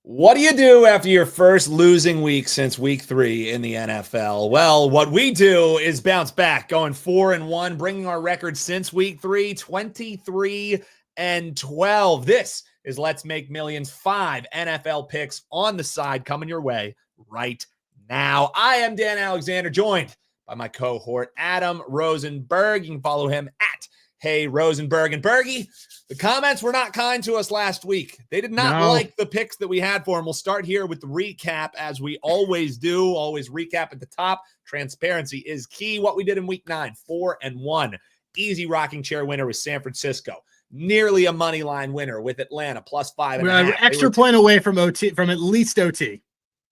What do you do after your first losing week since week 3 in the NFL? Well, what we do is bounce back, going 4-1, bringing our record since week 3, 23-12. This is Let's Make Millions, 5 NFL picks on the side coming your way right now. I am Dan Alexander, joined by my cohort, Adam Rosenberg. You can follow him at Hey Rosenberg. And Bergie, the comments were not kind to us last week. They did not like the picks that we had for him. We'll start here with the recap, as we always do. Always recap at the top. Transparency is key. What we did in week 9, 4-1. Easy rocking chair winner with San Francisco. Nearly a money line winner with Atlanta, +5.5. We're extra point away from OT, from at least OT.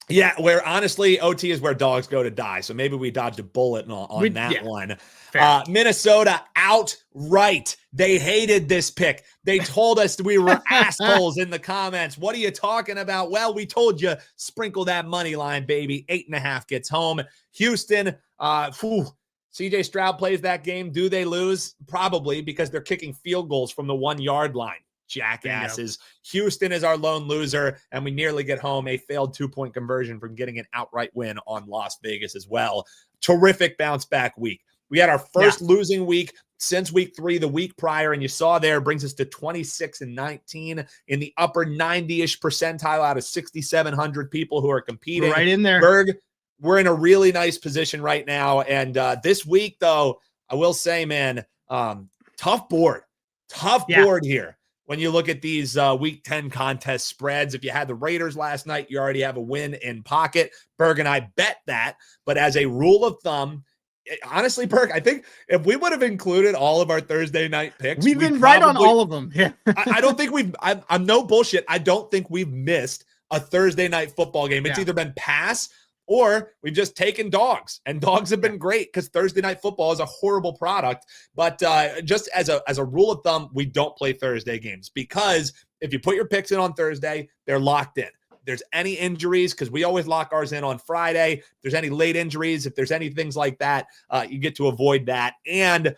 Yeah, where honestly, OT is where dogs go to die. So maybe we dodged a bullet on that one. Minnesota outright. They hated this pick. They told us we were assholes in the comments. What are you talking about? Well, we told you, sprinkle that money line, baby. 8.5 gets home. Houston, CJ Stroud plays that game. Do they lose? Probably, because they're kicking field goals from the 1-yard line. Jackasses. Houston is our lone loser, and we nearly get home. A failed 2-point conversion from getting an outright win on Las Vegas as well. Terrific bounce back week. We had our first losing week since week 3, the week prior, and you saw there, brings us to 26-19 in the upper 90-ish percentile out of 6,700 people who are competing. Right in there. Berg, we're in a really nice position right now. And this week, though, I will say, man, tough board. Tough board here. When you look at these week 10 contest spreads, if you had the Raiders last night, you already have a win in pocket. Berg and I bet that. But as a rule of thumb, honestly, Berg, I think if we would have included all of our Thursday night picks, we've been right on all of them. Yeah. I don't think I'm no bullshit. I don't think we've missed a Thursday night football game. It's either been pass or we've just taken dogs, and dogs have been great because Thursday night football is a horrible product. But just as a rule of thumb, we don't play Thursday games, because if you put your picks in on Thursday, they're locked in. If there's any injuries, because we always lock ours in on Friday. If there's any late injuries, if there's any things like that, you get to avoid that. And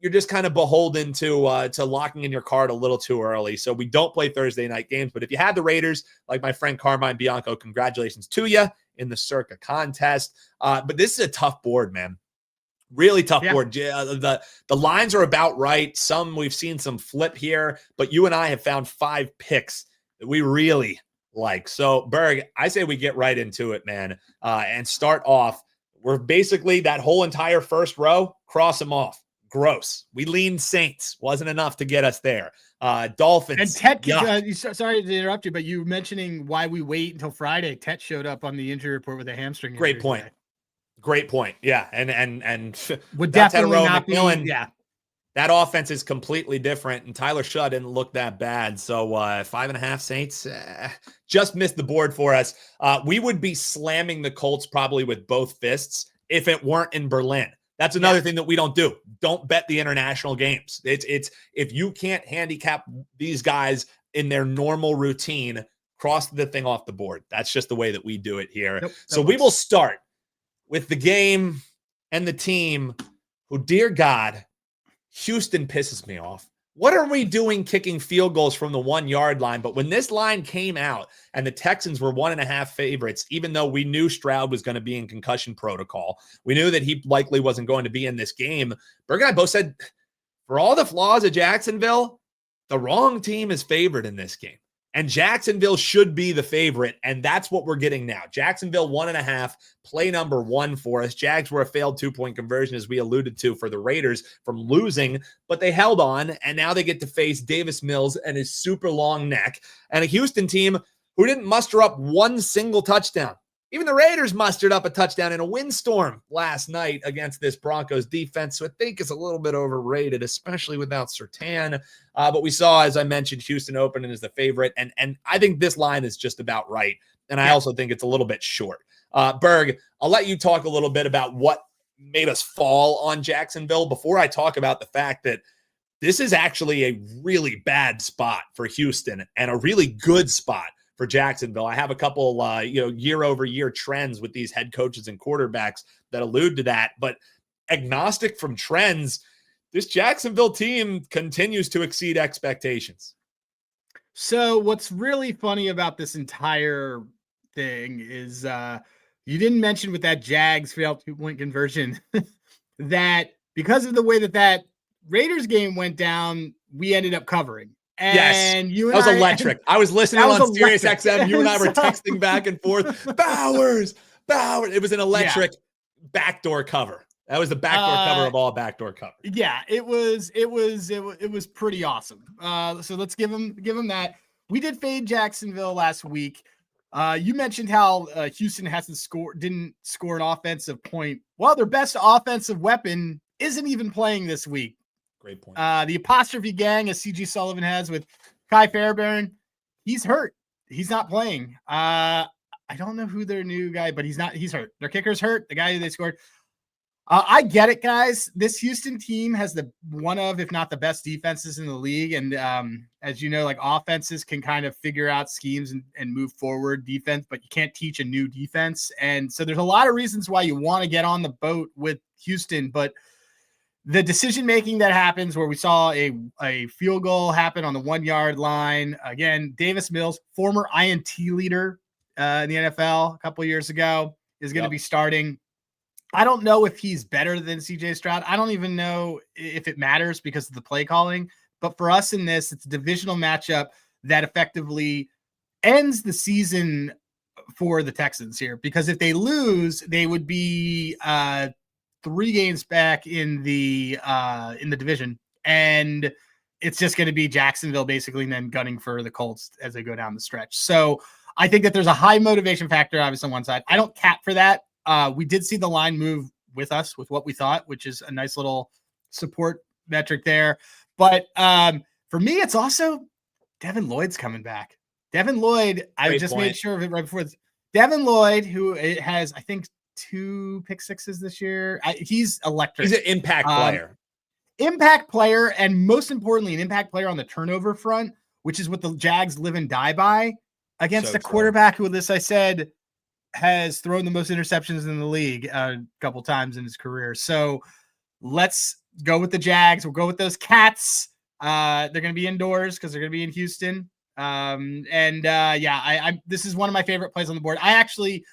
you're just kind of beholden to locking in your card a little too early. So we don't play Thursday night games. But if you had the Raiders, like my friend Carmine Bianco, congratulations to you in the Circa contest. But this is a tough board, man. Really tough board. The lines are about right. We've seen some flip here, but you and I have found 5 picks that we really like. So, Berg, I say we get right into it, man, and start off. We're basically that whole entire first row, cross them off. Gross. We leaned Saints. Wasn't enough to get us there. Dolphins. And Tet, sorry to interrupt you, but you mentioning why we wait until Friday. Tet showed up on the injury report with a hamstring injury. Great point. Today. Great point. Yeah. And would definitely not be. Yeah. That offense is completely different, and Tyler Shaw didn't look that bad. So 5.5 Saints just missed the board for us. We would be slamming the Colts probably with both fists if it weren't in Berlin. That's another thing that we don't do. Don't bet the international games. It's if you can't handicap these guys in their normal routine, cross the thing off the board. That's just the way that we do it here. So we will start with the game and the team who, dear God, Houston pisses me off. What are we doing kicking field goals from the 1-yard line? But when this line came out and the Texans were 1.5 favorites, even though we knew Stroud was going to be in concussion protocol, we knew that he likely wasn't going to be in this game. Berg and I both said, for all the flaws of Jacksonville, the wrong team is favored in this game. And Jacksonville should be the favorite, and that's what we're getting now. Jacksonville 1.5, play number 1 for us. Jags were a failed 2-point conversion, as we alluded to, for the Raiders from losing, but they held on, and now they get to face Davis Mills and his super long neck, and a Houston team who didn't muster up one single touchdown. Even the Raiders mustered up a touchdown in a windstorm last night against this Broncos defense, so I think it's a little bit overrated, especially without Surtain. But we saw, as I mentioned, Houston opening as the favorite, and I think this line is just about right, and I also think it's a little bit short. Berg, I'll let you talk a little bit about what made us fall on Jacksonville before I talk about the fact that this is actually a really bad spot for Houston and a really good spot for Jacksonville. I have a couple, year-over-year trends with these head coaches and quarterbacks that allude to that. But agnostic from trends, this Jacksonville team continues to exceed expectations. So what's really funny about this entire thing is you didn't mention with that Jags failed 2-point conversion that because of the way that Raiders game went down, we ended up covering. Yes. And you and That was I electric. I was listening on Sirius XM. You and I were texting back and forth. Bowers. It was an electric backdoor cover. That was the backdoor cover of all backdoor covers. Yeah, it was pretty awesome. So let's give them that. We did fade Jacksonville last week. You mentioned how Houston didn't score an offensive point. Well, their best offensive weapon isn't even playing this week. Great point. The apostrophe gang, as CG Sullivan has with Kai Fairbairn, he's hurt. He's not playing. I don't know who their new guy, but he's not. He's hurt. Their kicker's hurt. The guy who they scored. I get it, guys. This Houston team has one of, if not the best defenses in the league. And as you know, like offenses can kind of figure out schemes and move forward defense, but you can't teach a new defense. And so there's a lot of reasons why you want to get on the boat with Houston, but the decision-making that happens where we saw a field goal happen on the 1 yard line. Again, Davis Mills, former INT leader in the NFL a couple of years ago, is going to be starting. I don't know if he's better than CJ Stroud. I don't even know if it matters because of the play calling. But for us in this, it's a divisional matchup that effectively ends the season for the Texans here. Because if they lose, they would be 3 games back in the division. And it's just going to be Jacksonville basically and then gunning for the Colts as they go down the stretch. So I think that there's a high motivation factor, obviously, on one side. I don't cap for that. We did see the line move with us with what we thought, which is a nice little support metric there. But for me, it's also Devin Lloyd's coming back. Devin Lloyd, I just made sure of it right before. Devin Lloyd, who has, I think, 2 pick sixes this year. He's electric. He's an impact player. Impact player, and most importantly, an impact player on the turnover front, which is what the Jags live and die by against a quarterback who, this I said, has thrown the most interceptions in the league a couple times in his career. So let's go with the Jags. We'll go with those Cats. They're going to be indoors because they're going to be in Houston. This is one of my favorite plays on the board. I actually,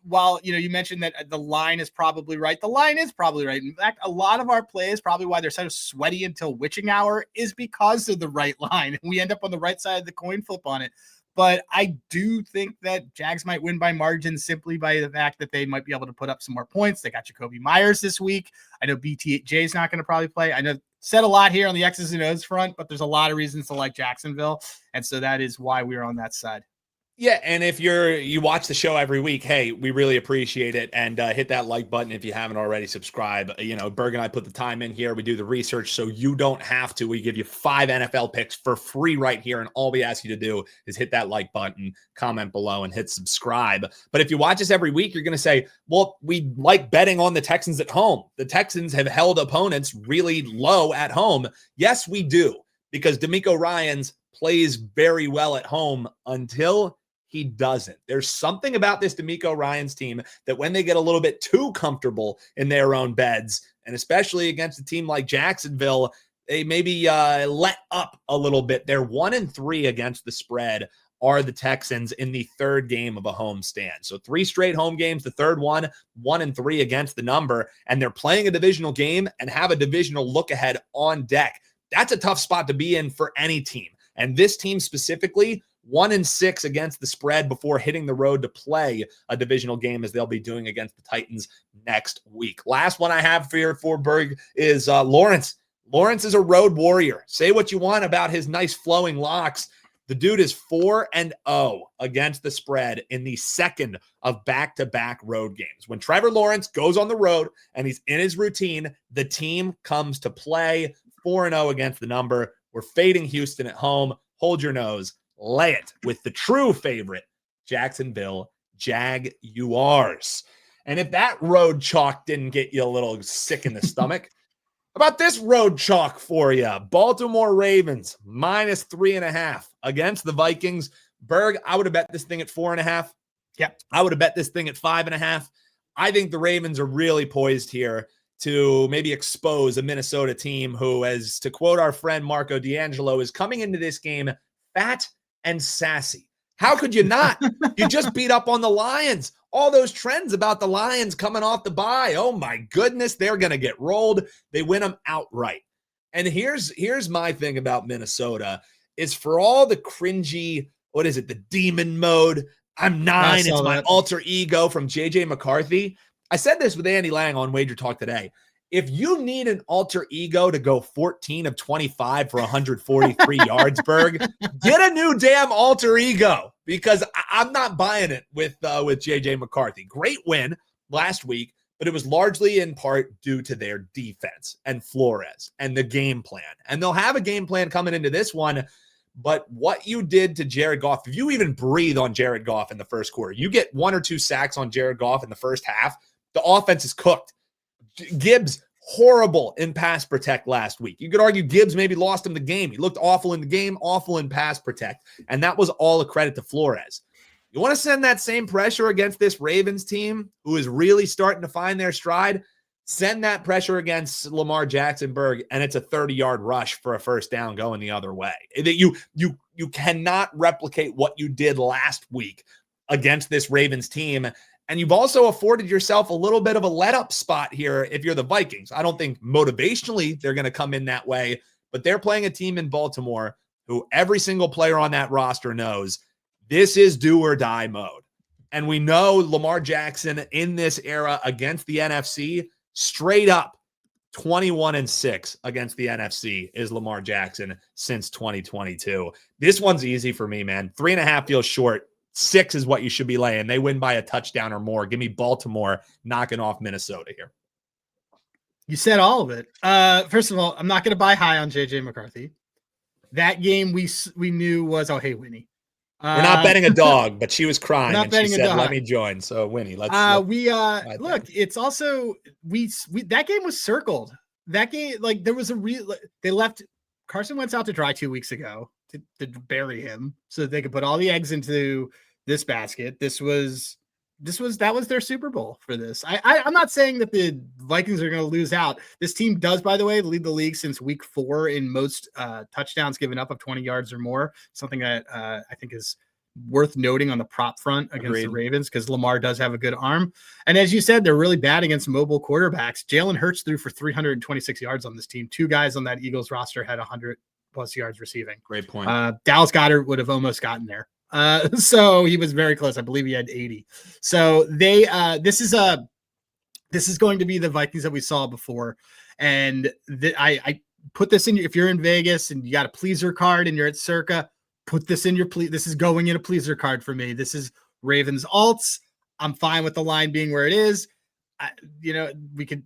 while you mentioned that the line is probably right, the line is probably right. In fact, a lot of our plays, probably why they're so sweaty until witching hour, is because of the right line. We end up on the right side of the coin flip on it. But I do think that Jags might win by margin simply by the fact that they might be able to put up some more points. They got Jacoby Myers this week. I know BTJ is not going to probably play. I know said a lot here on the X's and O's front, but there's a lot of reasons to like Jacksonville. And so that is why we're on that side. Yeah, and if you watch the show every week, hey, we really appreciate it. And hit that like button if you haven't already. Subscribe. Berg and I put the time in here. We do the research so you don't have to. We give you 5 NFL picks for free right here. And all we ask you to do is hit that like button, comment below, and hit subscribe. But if you watch us every week, you're going to say, well, we like betting on the Texans at home. The Texans have held opponents really low at home. Yes, we do, because DeMeco Ryans plays very well at home until he doesn't. There's something about this DeMeco Ryans team that when they get a little bit too comfortable in their own beds, and especially against a team like Jacksonville, they maybe let up a little bit. They're 1-3 against the spread, are the Texans, in the 3rd game of a home stand. So 3 straight home games, the 3rd one, 1-3 against the number, and they're playing a divisional game and have a divisional look ahead on deck. That's a tough spot to be in for any team. And this team specifically, 1-6 against the spread before hitting the road to play a divisional game, as they'll be doing against the Titans next week. Last one I have for Berg is Lawrence. Lawrence is a road warrior. Say what you want about his nice flowing locks. The dude is 4-0 against the spread in the 2nd of back-to-back road games. When Trevor Lawrence goes on the road and he's in his routine, the team comes to play. 4-0 against the number. We're fading Houston at home. Hold your nose. Lay it with the true favorite, Jacksonville Jaguars. And if that road chalk didn't get you a little sick in the stomach, how about this road chalk for you? Baltimore Ravens -3.5 against the Vikings. Berg, I would have bet this thing at 4.5. Yep. I would have bet this thing at 5.5. I think the Ravens are really poised here to maybe expose a Minnesota team who, as to quote our friend Marco D'Angelo, is coming into this game fat and sassy. How could you not? You just beat up on the Lions. All those trends about the Lions coming off the bye. Oh my goodness, they're going to get rolled. They win them outright. And here's my thing about Minnesota is for all the cringy, what is it, the demon mode? I'm 9. It's my alter ego from JJ McCarthy. I said this with Andy Lang on Wager Talk today. If you need an alter ego to go 14 of 25 for 143 yards, Berg, get a new damn alter ego because I'm not buying it with JJ McCarthy. Great win last week, but it was largely in part due to their defense and Flores and the game plan. And they'll have a game plan coming into this one. But what you did to Jared Goff, if you even breathe on Jared Goff in the first quarter, you get 1 or 2 sacks on Jared Goff in the first half, the offense is cooked. Gibbs, horrible in pass protect last week. You could argue Gibbs maybe lost him the game. He looked awful in the game, awful in pass protect. And that was all a credit to Flores. You want to send that same pressure against this Ravens team who is really starting to find their stride? Send that pressure against Lamar Jacksonville, and it's a 30-yard rush for a first down going the other way. You cannot replicate what you did last week against this Ravens team. And you've also afforded yourself a little bit of a let-up spot here if you're the Vikings. I don't think motivationally they're going to come in that way, but they're playing a team in Baltimore who every single player on that roster knows this is do or die mode. And we know Lamar Jackson in this era against the NFC, straight up 21-6 against the NFC is Lamar Jackson since 2022. This one's easy for me, man. 3.5 feels short. 6 is what you should be laying. They win by a touchdown or more. Give me Baltimore knocking off Minnesota here. You said all of it. First of all, I'm not going to buy high on JJ McCarthy. That game we knew was, oh, hey, Winnie. We're not betting a dog, but she was crying and she said, dog. let me join. So Winnie, let's look, it's also, we that game was circled. That game, like there was they left Carson Wentz out to dry 2 weeks ago to bury him so that they could put all the eggs into this basket. That was their Super Bowl for this. I'm not saying that the Vikings are going to lose out. This team does, by the way, lead the league since week 4 in most touchdowns given up of 20 yards or more. Something that I think is worth noting on the prop front against the Ravens because Lamar does have a good arm. And as you said, they're really bad against mobile quarterbacks. Jalen Hurts threw for 326 yards on this team. 2 guys on that Eagles roster had 100+ yards receiving. Great point. Dallas Goedert would have almost gotten there. So he was very close. I believe he had 80. So this is going to be the Vikings that we saw before. And I put this in, if you're in Vegas and you got a pleaser card and you're at Circa, put this in your this is going in a pleaser card for me. This is Ravens alts. I'm fine with the line being where it is. We could,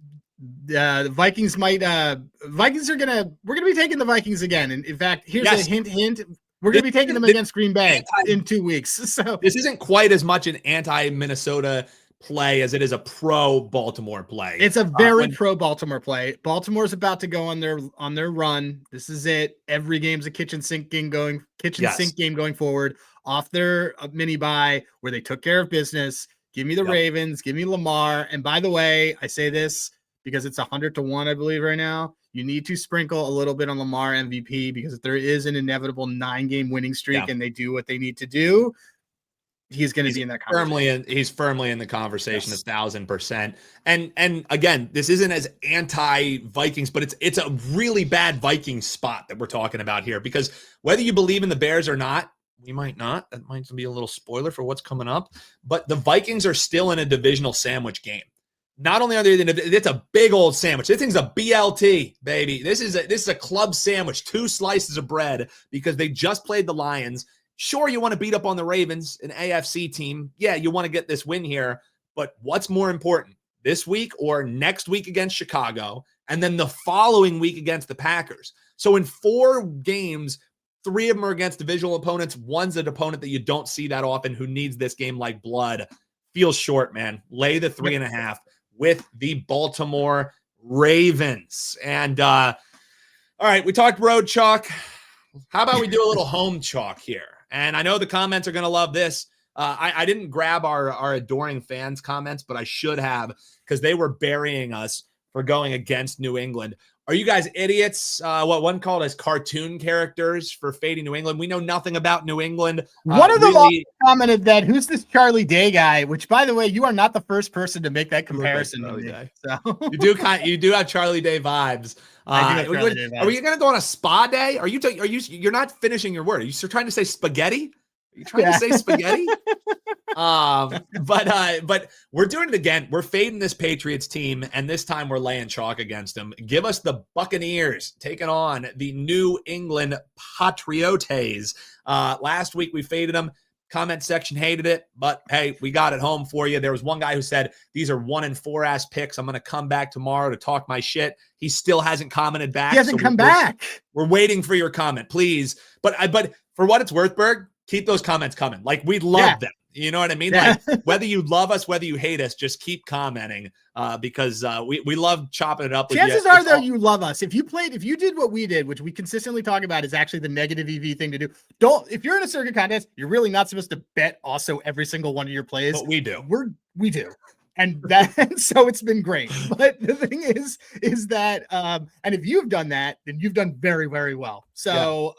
the Vikings might, we're going to be taking the Vikings again. And in fact, here's a hint. We're going to be taking them against Green Bay in 2 weeks. So this isn't quite as much an anti-Minnesota play as it is a pro-Baltimore play. It's a very pro-Baltimore play. Baltimore's about to go on their run. This is it. Every game's a kitchen sink game going forward off their mini bye where they took care of business. Give me the Ravens. Give me Lamar. And by the way, I say this because it's 100-1, I believe, right now. You need to sprinkle a little bit on Lamar MVP because if there is an inevitable 9-game winning streak and they do what they need to do, he's going to be in that conversation. He's firmly in the conversation, 1,000%. And again, this isn't as anti-Vikings, but it's a really bad Vikings spot that we're talking about here because whether you believe in the Bears or not, we might not. That might be a little spoiler for what's coming up. But the Vikings are still in a divisional sandwich game. Not only are they it's a big old sandwich. This thing's a BLT, baby. This is a club sandwich, 2 slices of bread because they just played the Lions. Sure, you want to beat up on the Ravens, an AFC team. Yeah, you want to get this win here. But what's more important, this week or next week against Chicago, and then the following week against the Packers? So in 4 games, 3 of them are against divisional opponents. One's an opponent that you don't see that often who needs this game like blood. Feels short, man. Lay the 3.5 with the Baltimore Ravens. And all right, we talked road chalk. How about we do a little home chalk here? And I know the comments are going to love this. I didn't grab our adoring fans comments, but I should have because they were burying us for going against New England. Are you guys idiots? What one called as cartoon characters for fading New England? We know nothing about New England. One of them really commented that, who's this Charlie Day guy? Which, by the way, you are not the first person to make that comparison to me. So. You do have Charlie Day vibes. I do have Charlie Day vibes. Are we going to go on a spa day? You're not finishing your word. Are you still trying to say spaghetti? Are you trying to say spaghetti? But we're doing it again. We're fading this Patriots team, and this time we're laying chalk against them. Give us the Buccaneers taking on the New England Patriots. Last week we faded them. Comment section hated it, but hey, we got it home for you. There was one guy who said, these are 1-4 ass picks. I'm going to come back tomorrow to talk my shit. He still hasn't commented back. He hasn't come back. We're waiting for your comment, please. But for what it's worth, Berg, keep those comments coming. Like, we love them. You know what I mean? Yeah. Like, whether you love us, whether you hate us, just keep commenting because we love chopping it up. Chances are, though, you love us. If you did what we did, which we consistently talk about is actually the negative EV thing to do. If you're in a circuit contest, you're really not supposed to bet also every single one of your plays. But we do. We do. And so it's been great. But the thing is that, and if you've done that, then you've done very, very well. So,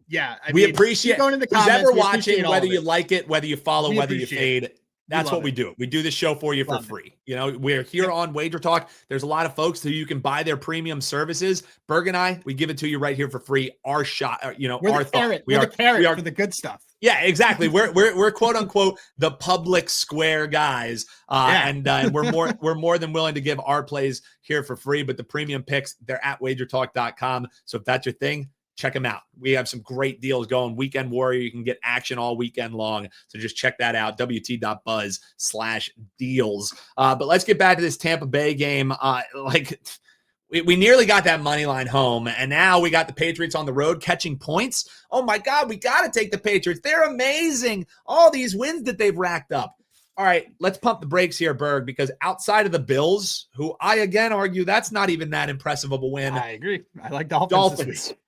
yeah, we appreciate going in the comments. Who's ever watching, whether you like it, whether you follow, whether you fade. That's what we do. We do this show for you for free. You know, we're here on Wager Talk. There's a lot of folks who you can buy their premium services. Berg and I, we give it to you right here for free. Our shot, we're our the carrot. We are for the good stuff. Yeah, exactly. We're quote unquote the public square guys, and we're more than willing to give our plays here for free. But the premium picks, they're at wagertalk.com. So if that's your thing, check them out. We have some great deals going. Weekend Warrior, you can get action all weekend long. So just check that out, wt.buzz/deals. But let's get back to this Tampa Bay game. We nearly got that money line home, and now we got the Patriots on the road catching points. Oh, my God, we got to take the Patriots. They're amazing. All these wins that they've racked up. All right, let's pump the brakes here, Berg, because outside of the Bills, who I, again, argue that's not even that impressive of a win. I agree. I like Dolphins this week.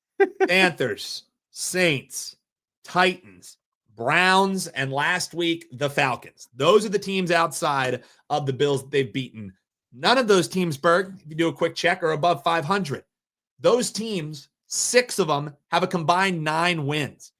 Panthers, Saints, Titans, Browns, and last week, the Falcons. Those are the teams outside of the Bills that they've beaten. None of those teams, Berg, if you do a quick check, are above 500. Those teams, 6 of them, have a combined 9 wins.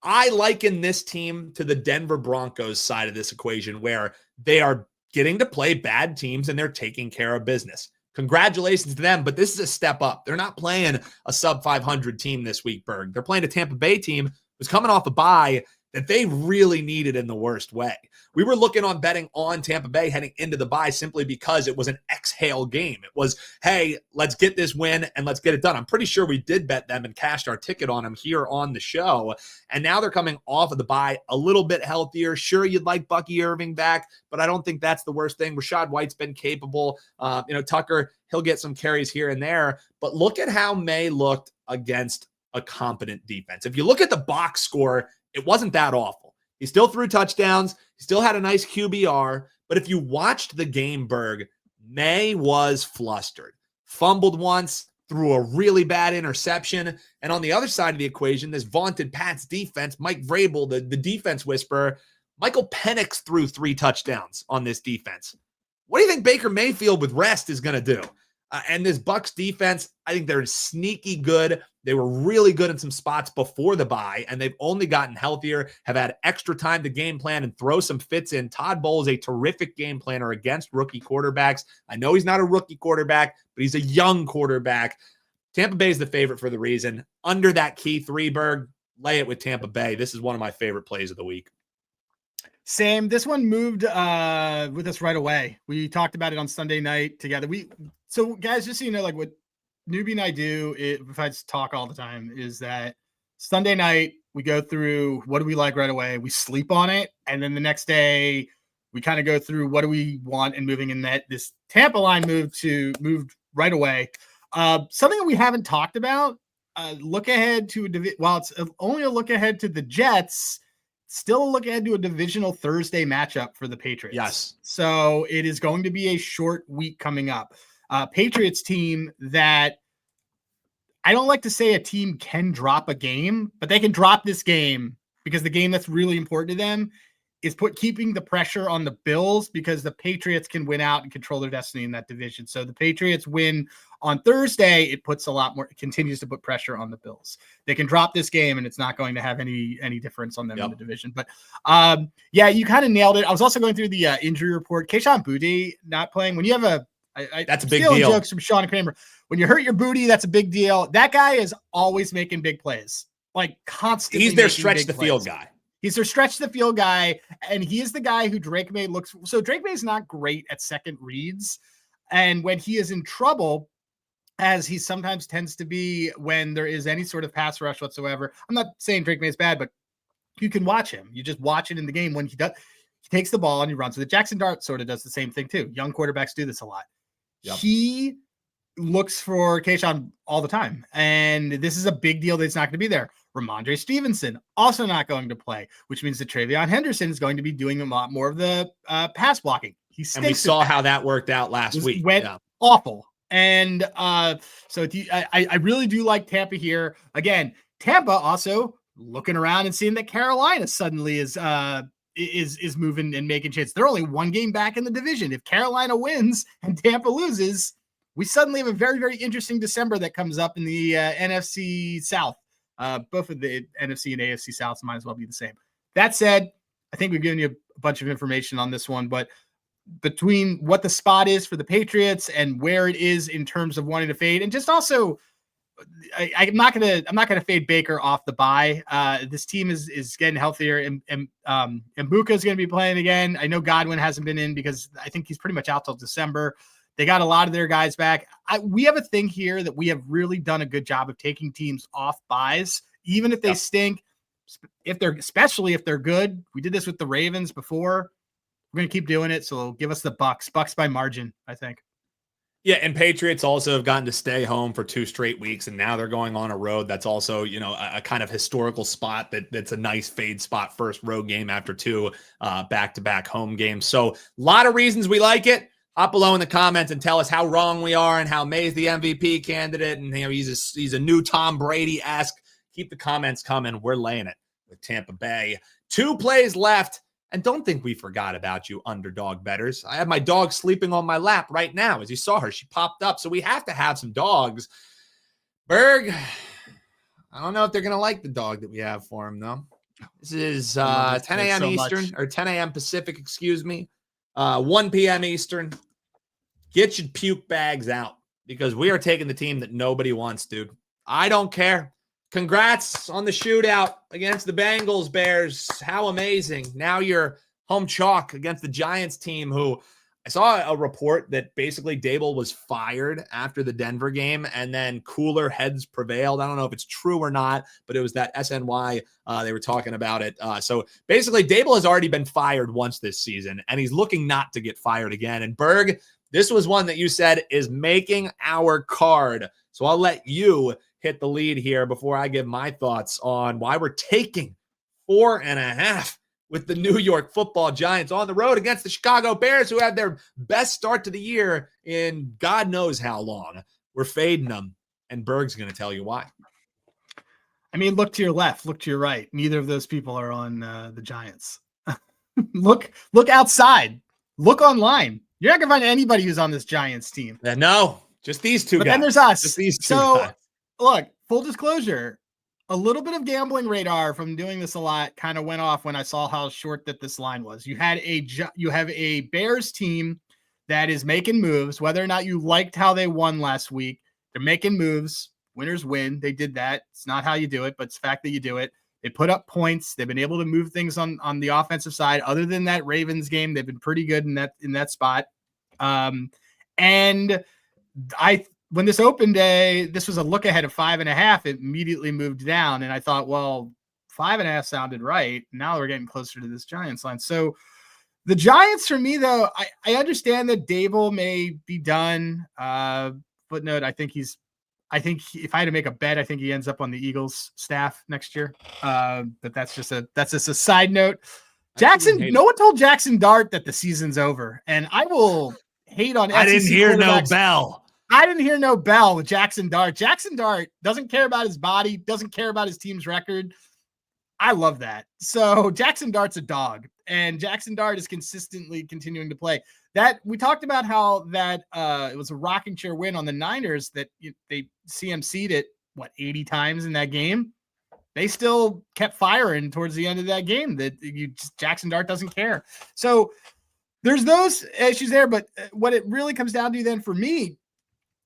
I liken this team to the Denver Broncos side of this equation, where they are getting to play bad teams and they're taking care of business. Congratulations to them, but this is a step up. They're not playing a sub 500 team this week, Berg. They're playing a Tampa Bay team who's coming off a bye that they really needed in the worst way. We were looking on betting on Tampa Bay heading into the bye simply because it was an exhale game. It was, hey, let's get this win and let's get it done. I'm pretty sure we did bet them and cashed our ticket on them here on the show. And now they're coming off of the bye a little bit healthier. Sure, you'd like Bucky Irving back, but I don't think that's the worst thing. Rachaad White's been capable. Tucker, he'll get some carries here and there. But look at how May looked against a competent defense. If you look at the box score, it wasn't that awful. He still threw touchdowns. He still had a nice QBR. But if you watched the game, Berg, May was flustered. Fumbled once, threw a really bad interception. And on the other side of the equation, this vaunted Pats defense, Mike Vrabel, the defense whisperer, Michael Penix threw 3 touchdowns on this defense. What do you think Baker Mayfield with rest is going to do? And this Bucs defense, I think they're sneaky good. They were really good in some spots before the bye, and they've only gotten healthier, have had extra time to game plan and throw some fits in. Todd Bowles is a terrific game planner against rookie quarterbacks. I know he's not a rookie quarterback, but he's a young quarterback. Tampa Bay is the favorite for the reason. Under that key 3, Berg, lay it with Tampa Bay. This is one of my favorite plays of the week. Same. This one moved with us right away. We talked about it on Sunday night together. So guys, just so you know, like what Newbie and I do, if I talk all the time, is that Sunday night we go through what do we like right away. We sleep on it, and then the next day we kind of go through what do we want and moving in that. This Tampa line moved right away. Something that we haven't talked about. Look ahead to while it's only a look ahead to the Jets. Still a look ahead to a divisional Thursday matchup for the Patriots. Yes. So it is going to be a short week coming up. Patriots team that I don't like to say a team can drop a game, but they can drop this game because the game that's really important to them is keeping the pressure on the Bills because the Patriots can win out and control their destiny in that division. So the Patriots win on Thursday. It puts continues to put pressure on the Bills. They can drop this game and it's not going to have any difference on them in the division. But yeah, you kind of nailed it. I was also going through the injury report. Kayshon Boutte not playing. When you have that's a big deal. Jokes from Sean Kramer. When you hurt your booty, that's a big deal. That guy is always making big plays, like constantly. He's their stretch the field guy. He's their stretch the field guy, and he is the guy who Drake May looks. So Drake May is not great at second reads, and when he is in trouble, as he sometimes tends to be when there is any sort of pass rush whatsoever. I'm not saying Drake May is bad, but you can watch him. You just watch it in the game when he takes the ball and he runs with it. Jackson Dart sort of does the same thing too. Young quarterbacks do this a lot. Yep. He looks for Kayshon all the time, and this is a big deal that it's not going to be there. Ramondre Stevenson also not going to play, which means that Travion Henderson is going to be doing a lot more of the pass blocking. And we saw how that worked out last week. Went awful. And so I really do like Tampa here. Again, Tampa also looking around and seeing that Carolina suddenly is moving and making chances. They're only one game back in the division. If Carolina wins and Tampa loses, we suddenly have a very, very interesting December that comes up in the NFC South. Both of the NFC and AFC Souths might as well be the same. That said, I think we've given you a bunch of information on this one, but between what the spot is for the Patriots and where it is in terms of wanting to fade, and just also, I'm not gonna fade Baker off the bye. This team is getting healthier, and Mbuka is going to be playing again. I know Godwin hasn't been in because I think he's pretty much out till December. They got a lot of their guys back. We have a thing here that we have really done a good job of taking teams off buys, even if they stink. Especially if they're good. We did this with the Ravens before. We're going to keep doing it. So give us the Bucks by margin, I think. Yeah, and Patriots also have gotten to stay home for 2 straight weeks, and now they're going on a road that's also, a kind of historical spot that's a nice fade spot, first road game after 2 back-to-back home games. So a lot of reasons we like it. Hop below in the comments and tell us how wrong we are and how May's the MVP candidate, and he's a new Tom Brady-esque. Keep the comments coming. We're laying it with Tampa Bay. 2 plays left. And don't think we forgot about you, underdog bettors. I have my dog sleeping on my lap right now. As you saw her, she popped up. So we have to have some dogs. Berg, I don't know if they're going to like the dog that we have for him, though. This is 10 a.m. Eastern, or 10 a.m. Pacific, excuse me. 1 p.m. Eastern. Get your puke bags out because we are taking the team that nobody wants, dude. I don't care. Congrats on the shootout against the Bengals, Bears. How amazing. Now you're home chalk against the Giants team, who I saw a report that basically Dable was fired after the Denver game, and then cooler heads prevailed. I don't know if it's true or not, but it was that SNY. They were talking about it. So basically Dable has already been fired once this season, and he's looking not to get fired again. And Berg, this was one that you said is making our card. So I'll let you hit the lead here before I give my thoughts on why we're taking 4.5 with the New York Football Giants on the road against the Chicago Bears, who had their best start to the year in God knows how long. We're fading them, and Berg's going to tell you why. I mean, look to your left, look to your right. Neither of those people are on the Giants. Look outside. Look online. You're not going to find anybody who's on this Giants team. No, just these 2 guys. But then there's us. Just these 2 guys. Look, full disclosure, a little bit of gambling radar from doing this a lot kind of went off when I saw how short that this line was. You have a Bears team that is making moves, whether or not you liked how they won last week. They're making moves. Winners win. They did that. It's not how you do it, but it's the fact that you do it. They put up points. They've been able to move things on the offensive side. Other than that Ravens game, they've been pretty good in that spot. When this open day, this was a look ahead of 5.5. It immediately moved down, and I thought, well, 5.5 sounded right. Now we're getting closer to this Giants line. So the Giants, for me, though, I understand that Dable may be done. Footnote: I think if I had to make a bet, I think he ends up on the Eagles staff next year. But that's just a side note. No one told Jackson Dart that the season's over, and I will hate on. I didn't hear no bell. I didn't hear no bell with Jackson Dart. Jackson Dart doesn't care about his body, doesn't care about his team's record. I love that. So Jackson Dart's a dog, and Jackson Dart is consistently continuing to play. That we talked about how that it was a rocking chair win on the Niners that they CMC'd it 80 times in that game. They still kept firing towards the end of that game. Jackson Dart doesn't care. So there's those issues there, but what it really comes down to then for me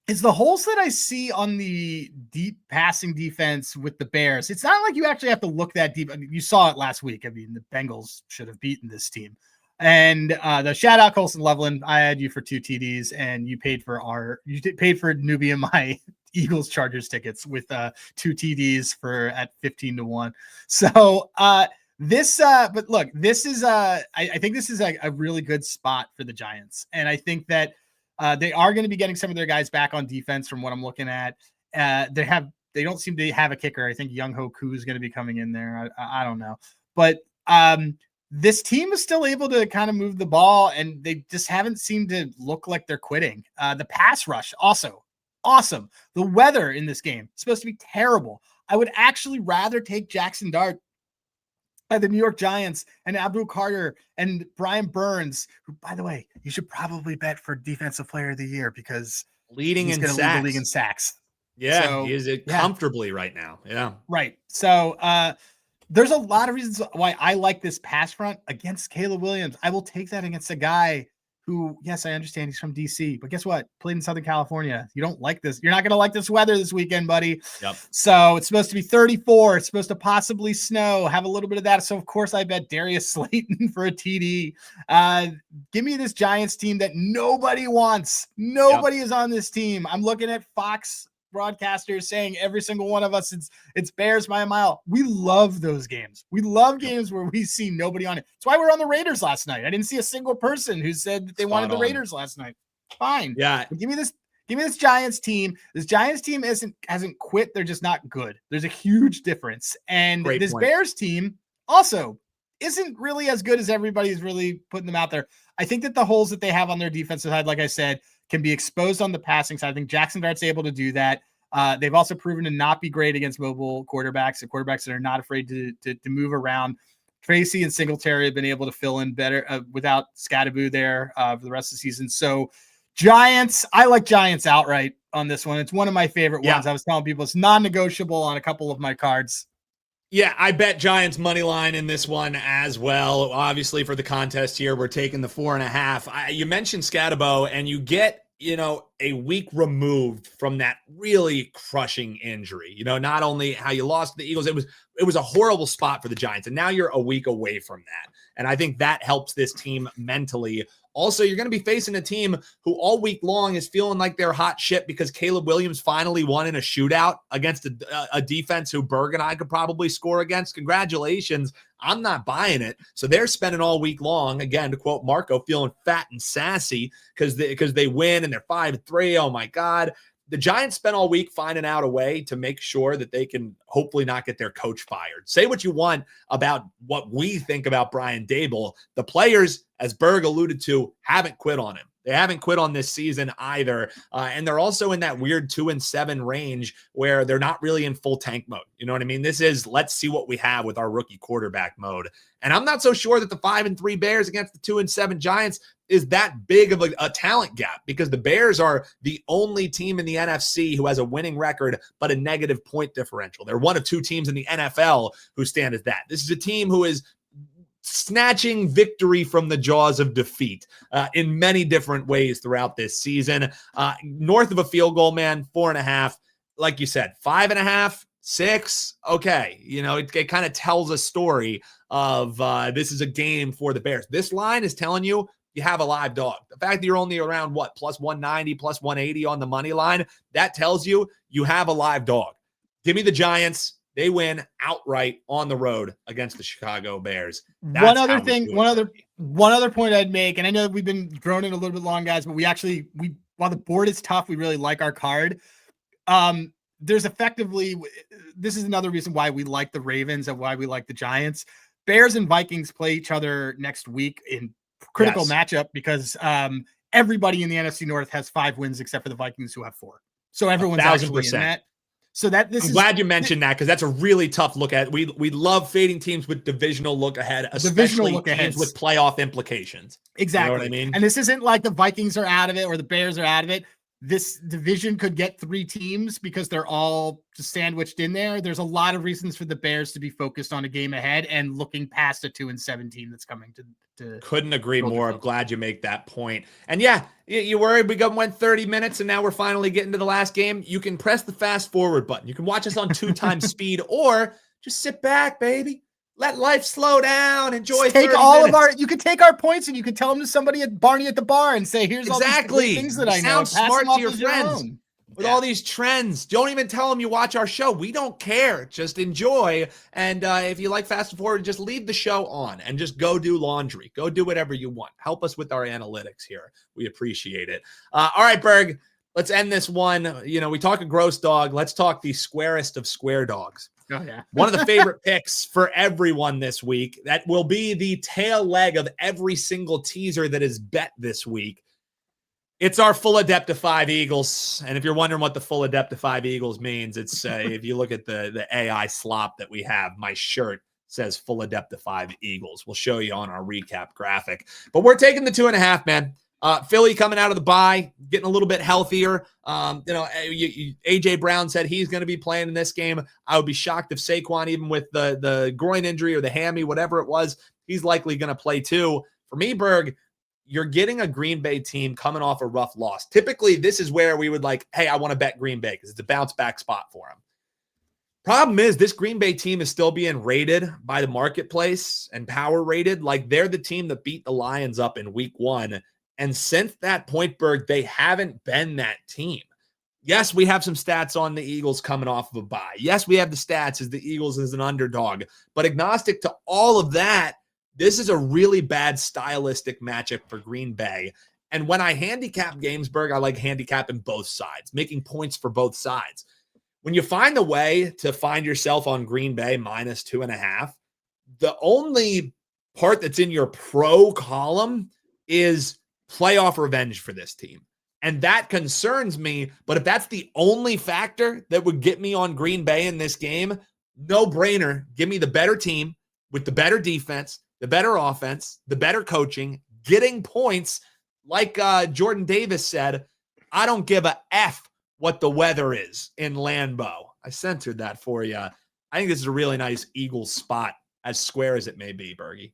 is the holes that I see on the deep passing defense with the Bears. It's not like you actually have to look that deep. I mean, you saw it last week. I mean, the Bengals should have beaten this team. And the shout out Colson Loveland. I had you for 2 TDs, and you paid for Newbie and my Eagles Chargers tickets with 2 TDs at 15-1. So but look, this is I think this is a really good spot for the Giants, and I think that they are going to be getting some of their guys back on defense from what I'm looking at. They don't seem to have a kicker. I think Young Ho Koo is going to be coming in there. I don't know, but this team is still able to kind of move the ball, and they just haven't seemed to look like they're quitting. The pass rush also awesome. The weather in this game is supposed to be terrible. I would actually rather take Jackson Dart by the New York Giants and Abdul Carter and Brian Burns, who, by the way, you should probably bet for Defensive Player of the Year because lead the league in sacks. Yeah, so, he is comfortably right now. Yeah. Right. So there's a lot of reasons why I like this pass front against Caleb Williams. I will take that against a guy who, yes, I understand he's from DC, but guess what? Played in Southern California. You don't like this. You're not going to like this weather this weekend, buddy. Yep. So it's supposed to be 34. It's supposed to possibly snow, have a little bit of that. So of course I bet Darius Slayton for a TD. Give me this Giants team that nobody wants. Nobody is on this team. I'm looking at Fox broadcasters saying every single one of us it's Bears by a mile. We love those games. We love games where we see nobody on it. That's why we're on the Raiders last night. I didn't see a single person who said that they wanted the Raiders last night. Fine. Yeah. But give me this Giants team. This Giants team hasn't quit. They're just not good. There's a huge difference. And this Bears team also isn't really as good as everybody's really putting them out there. I think that the holes that they have on their defensive side, like I said, can be exposed on the passing side. I think Jackson Dart's able to do that. They've also proven to not be great against mobile quarterbacks, the quarterbacks that are not afraid to move around. Tracy and Singletary have been able to fill in better without Scattaboo there for the rest of the season. So Giants, I like Giants outright on this one. It's one of my favorite ones. I was telling people it's non-negotiable on a couple of my cards. Yeah, I bet Giants money line in this one as well. Obviously, for the contest here, we're taking the 4.5. You mentioned Scatabo, and you get, a week removed from that really crushing injury. Not only how you lost the Eagles, it was a horrible spot for the Giants, and now you're a week away from that. And I think that helps this team mentally. Also, you're going to be facing a team who all week long is feeling like they're hot shit because Caleb Williams finally won in a shootout against a defense who Berg and I could probably score against. Congratulations. I'm not buying it. So they're spending all week long, again, to quote Marco, feeling fat and sassy because they win and they're 5-3. Oh, my God. The Giants spent all week finding out a way to make sure that they can hopefully not get their coach fired. Say what you want about what we think about Brian Daboll. The players, as Berg alluded to, haven't quit on him. They haven't quit on this season either. And they're also in that weird 2-7 range where they're not really in full tank mode. You know what I mean? This is, let's see what we have with our rookie quarterback mode. And I'm not so sure that the 5-3 Bears against the 2-7 Giants is that big of a talent gap, because the Bears are the only team in the NFC who has a winning record but a negative point differential. They're one of 2 teams in the NFL who stand as that. This is a team who is snatching victory from the jaws of defeat in many different ways throughout this season. North of a field goal, man, 4.5. Like you said, 5.5, 6. Okay. It kind of tells a story of this is a game for the Bears. This line is telling you have a live dog. The fact that you're only around plus 190, plus 180 on the money line, that tells you have a live dog. Give me the Giants. They win outright on the road against the Chicago Bears. One other point I'd make, and I know we've been droning a little bit long, guys, but we while the board is tough, we really like our card. This is another reason why we like the Ravens and why we like the Giants. Bears and Vikings play each other next week in critical matchup because everybody in the NFC North has 5 wins except for the Vikings, who have 4. So everyone's actually in that. So that I'm glad you mentioned that because that's a really tough look at. We love fading teams with divisional look ahead, especially teams with playoff implications. Exactly. You know what I mean? And this isn't like the Vikings are out of it or the Bears are out of it. This division could get 3 teams because they're all just sandwiched in there. There's a lot of reasons for the Bears to be focused on a game ahead and looking past a 2-17 that's coming to couldn't agree more. I'm glad you make that point. And yeah, you worried we went 30 minutes and now we're finally getting to the last game. You can press the fast forward button. You can watch us on 2 times speed or just sit back, baby. Let life slow down. Enjoy. Take all of our. You can take our points and you can tell them to somebody at Barney at the bar and say, "Here's all these things that I know." Sound smart to your friends with all these trends. Don't even tell them you watch our show. We don't care. Just enjoy. And if you like fast forward, just leave the show on and just go do laundry. Go do whatever you want. Help us with our analytics here. We appreciate it. All right, Berg. Let's end this one. We talk a gross dog. Let's talk the squarest of square dogs. Oh, yeah. One of the favorite picks for everyone this week. That will be the tail leg of every single teaser that is bet this week. It's our full adept to 5 Eagles. And if you're wondering what the full adept to 5 Eagles means, it's if you look at the AI slop that we have, my shirt says full adept to 5 Eagles. We'll show you on our recap graphic. But we're taking the 2.5, man. Philly coming out of the bye, getting a little bit healthier. AJ Brown said he's going to be playing in this game. I would be shocked if Saquon, even with the groin injury or the hammy, whatever it was, he's likely going to play too. For me, Berg, you're getting a Green Bay team coming off a rough loss. Typically, this is where we would hey, I want to bet Green Bay because it's a bounce back spot for them. Problem is, this Green Bay team is still being rated by the marketplace and power rated like they're the team that beat the Lions up in week 1. And since that point, Berg, they haven't been that team. Yes, we have some stats on the Eagles coming off of a bye. Yes, we have the stats as the Eagles as an underdog. But agnostic to all of that, this is a really bad stylistic matchup for Green Bay. And when I handicap games, Berg, I like handicapping both sides, making points for both sides. When you find a way to find yourself on Green Bay minus 2.5, the only part that's in your pro column is playoff revenge for this team. And that concerns me. But if that's the only factor that would get me on Green Bay in this game, no brainer. Give me the better team with the better defense, the better offense, the better coaching, getting points. Like Jordan Davis said, I don't give a F what the weather is in Lambeau. I censored that for you. I think this is a really nice Eagles spot, as square as it may be, Bergie.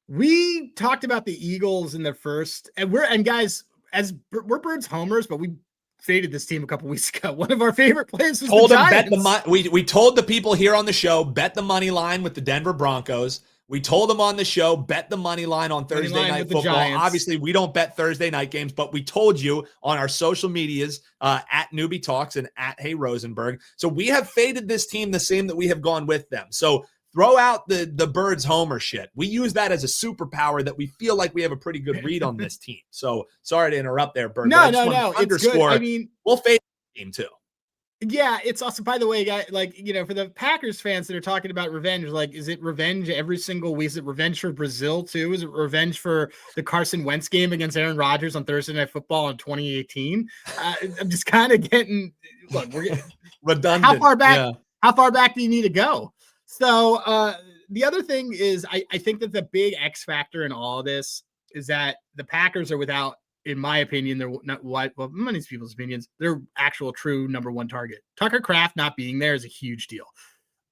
We talked about the Eagles in the first, and guys, as we're Birds homers, but we faded this team a couple weeks ago. One of our favorite plays was the Giants. We told the people here on the show, bet the money line with the Denver Broncos. We told them on the show, bet the money line on Thursday night football. Obviously, we don't bet Thursday night games, but we told you on our social medias at Newbie Talks and at Hey Rosenberg. So we have faded this team the same that we have gone with them. So throw out the Birds homer shit. We use that as a superpower that we feel like we have a pretty good read on this team. So sorry to interrupt there, Bird. No. It's good. I mean, we'll fade the team too. Yeah, it's also, by the way, guys, for the Packers fans that are talking about revenge, is it revenge every single week? Is it revenge for Brazil too? Is it revenge for the Carson Wentz game against Aaron Rodgers on Thursday Night Football in 2018? I'm just kind of getting, we're getting redundant. How far back? Yeah. How far back do you need to go? So the other thing is, I think that the big X factor in all of this is that the Packers are without, in my opinion, they're not many people's opinions, their actual true number 1 target. Tucker Kraft not being there is a huge deal.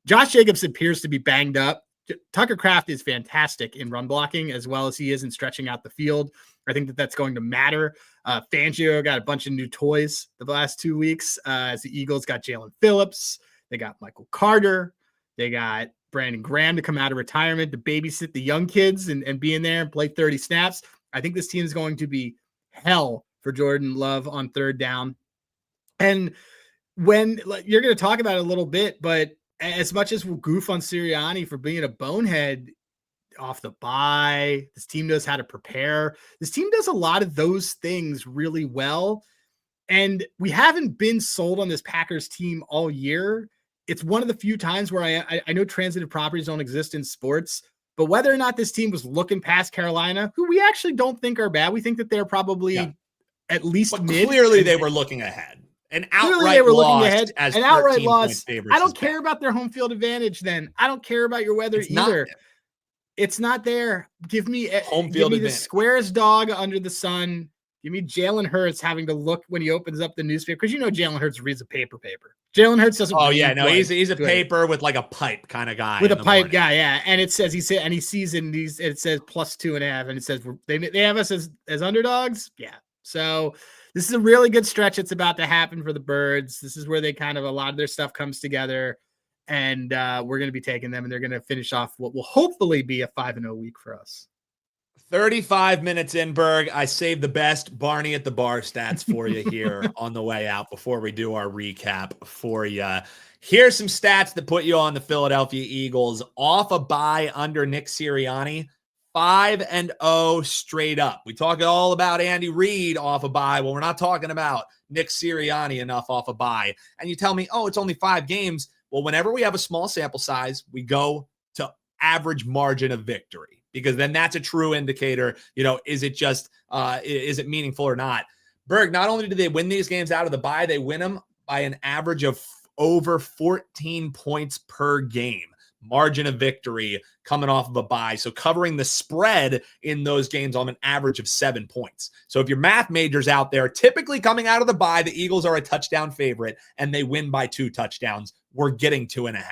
Josh Jacobs appears to be banged up. Tucker Kraft is fantastic in run blocking as well as he is in stretching out the field. I think that that's going to matter. Fangio got a bunch of new toys the last 2 weeks as the Eagles got Jalen Phillips. They got Michael Carter. They got Brandon Graham to come out of retirement to babysit the young kids and be in there and play 30 snaps. I think this team is going to be hell for Jordan Love on third down. And when you're going to talk about it a little bit, but as much as we'll goof on Sirianni for being a bonehead off the bye, this team knows how to prepare. This team does a lot of those things really well. And we haven't been sold on this Packers team all year. It's one of the few times where I know transitive properties don't exist in sports, but whether or not this team was looking past Carolina, who we actually don't think are bad, we think that they're probably at least mid. Clearly they were looking ahead. An Clearly outright they were loss looking ahead. as An outright 13 loss. point favorites. I don't care about their home field advantage then. I don't care about your weather either. It's not there. Give me the squarest dog under the sun. Give me Jalen Hurts having to look when he opens up the newspaper, because Jalen Hurts reads a paper. Jalen Hurts doesn't. Oh yeah, no, he's a paper with like a pipe kind of guy. With a pipe guy, yeah. And it says he sees it says +2.5, and it says they have us as underdogs. Yeah. So this is a really good stretch that's about to happen for the Birds. This is where a lot of their stuff comes together. And we're going to be taking them, and they're going to finish off what will hopefully be a 5-0 week for us. 35 minutes in, Berg. I saved the best Barney at the bar stats for you here on the way out before we do our recap for you. Here's some stats that put you on the Philadelphia Eagles off a bye under Nick Sirianni. 5-0 straight up. We talk all about Andy Reid off a bye. Well, we're not talking about Nick Sirianni enough off a bye. And you tell me, oh, it's only 5 games. Well, whenever we have a small sample size, we go to average margin of victory, because then that's a true indicator. Is it just, is it meaningful or not? Berg, not only do they win these games out of the bye, they win them by an average of over 14 points per game. Margin of victory coming off of a bye. So covering the spread in those games on an average of 7 points. So if your math majors out there, typically coming out of the bye, the Eagles are a touchdown favorite and they win by 2 touchdowns. We're getting 2.5.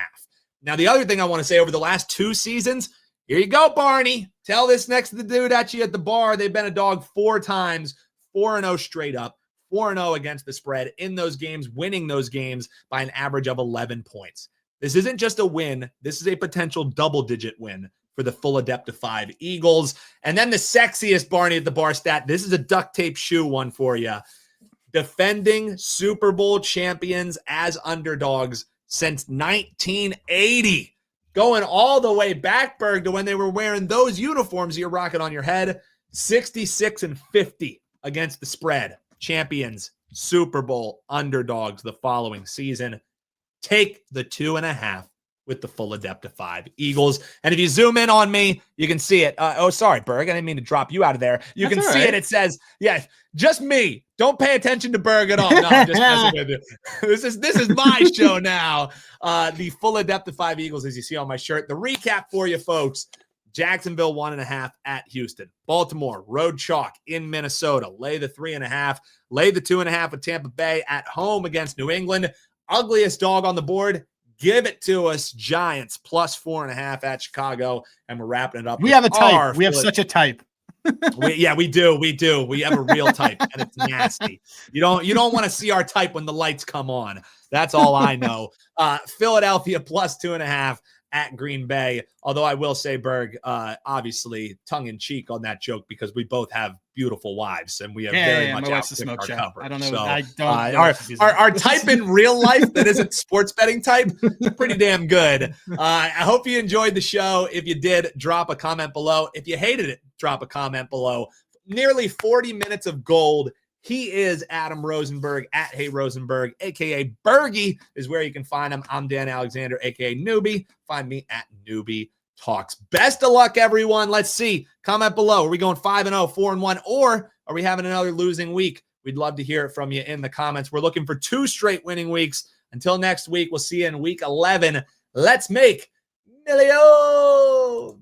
Now, the other thing I want to say, over the last 2 seasons, here you go, Barney. Tell this next to the dude at you at the bar. They've been a dog 4 times, 4-0 straight up, 4-0 against the spread in those games, winning those games by an average of 11 points. This isn't just a win. This is a potential double-digit win for the full Adept of 5 Eagles. And then the sexiest Barney at the bar stat. This is a duct tape shoe one for you. Defending Super Bowl champions as underdogs since 1980. Going all the way back, Berg, to when they were wearing those uniforms you're rocking on your head. 66-50 against the spread. Champions, Super Bowl underdogs the following season. Take the 2.5 with the full Adept of 5 Eagles. And if you zoom in on me, you can see it. Sorry, Berg. I didn't mean to drop you out of there. You can see it. It says, yeah, just me. Don't pay attention to Berg at all. No, I'm just messing with you. This is my show now. The full Adept of 5 Eagles, as you see on my shirt. The recap for you, folks. Jacksonville 1.5 at Houston. Baltimore, road chalk in Minnesota. Lay the 3.5. Lay the 2.5 with Tampa Bay at home against New England. Ugliest dog on the board. Give it to us, Giants plus 4.5 at Chicago. And we're wrapping it up. We have a type. We have such a type. We do. We have a real type, and it's nasty. You don't want to see our type when the lights come on. That's all I know. Philadelphia plus 2.5 at Green Bay. Although I will say, Berg, obviously tongue in cheek on that joke, because we both have beautiful wives and we have very much outkicked our coverage. I don't know. So, I don't our type in real life that isn't sports betting type is pretty damn good. I hope you enjoyed the show. If you did, drop a comment below. If you hated it, drop a comment below. Nearly 40 minutes of gold. He is Adam Rosenberg at Hey Rosenberg, a.k.a. Bergie is where you can find him. I'm Dan Alexander, a.k.a. Newbie. Find me at Newbie Talks. Best of luck, everyone. Let's see. Comment below. Are we going 5-0, 4-1, or are we having another losing week? We'd love to hear it from you in the comments. We're looking for 2 straight winning weeks. Until next week, we'll see you in week 11. Let's make millions.